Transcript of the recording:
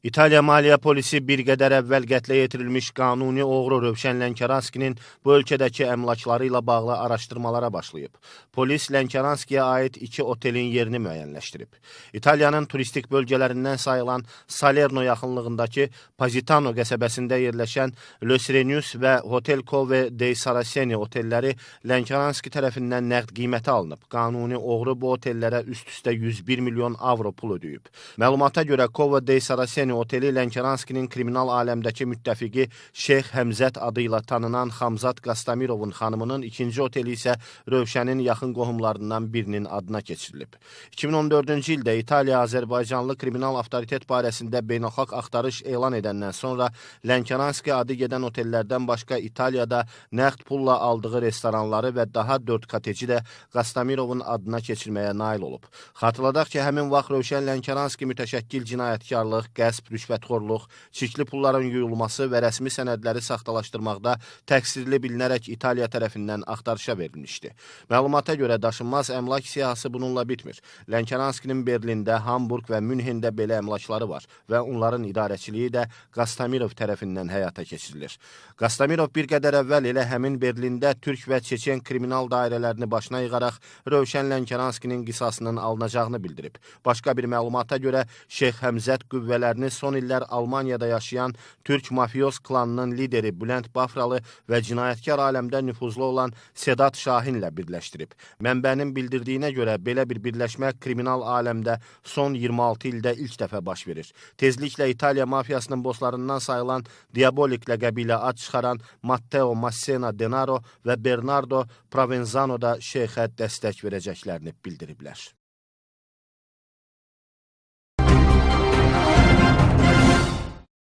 İtaliya Maliyyə Polisi bir qədər əvvəl qətlə yetirilmiş qanuni oğru Rövşən Lənkəranskinin bu ölkədəki əmlakları ilə bağlı araşdırmalara başlayıb. Polis Lənkəranskiyə aid 2 otelin yerini müəyyənləşdirib. İtaliyanın turistik bölgələrindən sayılan Salerno yaxınlığındakı Positano qəsəbəsində yerləşən Le Serenius və Hotel Cove dei Saraceni otelləri Lənkəranski tərəfindən nəqd qiymətə alınıb. Qanuni oğru bu otellərə üst-üstə 101 milyon avro pul ödəyib. Məlumata görə Cove dei Saraceni oteli Lənkəranskinin kriminal aləmdəki müttəfiqi Şeyx Həmzət adı ilə tanınan Xamzat Qastamirovun xanımının, ikinci oteli isə Rövşənin yaxın qohumlarından birinin adına keçirilib. 2014-cü ildə İtaliya Azərbaycanlı kriminal avtoritet barəsində beynəlxalq axtarış elan edəndən sonra Lənkəranski adı gedən otellərdən başqa İtaliyada nəqd pulla aldığı restoranları və daha 4 koteci də Qastamirovun adına keçirməyə nail olub. Xatırladaq ki, həmin vaxt Rövşən Lənkəranski mütəşəkkil cinayətkarlıq, qəsb, rüşvətxorluq, çirkli pulların yuyulması və rəsmi sənədləri saxtalaşdırmaqda təqsirli bilinərək İtaliya tərəfindən axtarışa verilmişdi. Məlumata görə daşınmaz əmlak siyahısı bununla bitmir. Lənkəranskinin Berlində, Hamburg və Münhendə belə əmlakları var və onların idarəçiliyi də Qastamirov tərəfindən həyata keçirilir. Qastamirov bir qədər əvvəl elə həmin Berlində türk və çeçen kriminal dairələrini başına yığaraq Rövşən Lənkəranskinin qisasının alınacağını bildirib. Başqa bir məlumata görə Şeyx Həmzət qüvvələrini son illər Almaniyada yaşayan türk mafiyos klanının lideri Bülent Bafralı və cinayətkar aləmdə nüfuzlu olan Sedat Şahinlə birləşdirib. Mənbənin bildirdiyinə görə belə bir birləşmə kriminal aləmdə son 26 ildə ilk dəfə baş verir. Tezliklə İtaliya mafiyasının bosslarından sayılan Diabolik ləqəbi ilə ad çıxaran Matteo Massena Denaro və Bernardo Provenzano da Şeyxə dəstək verəcəklərini bildiriblər.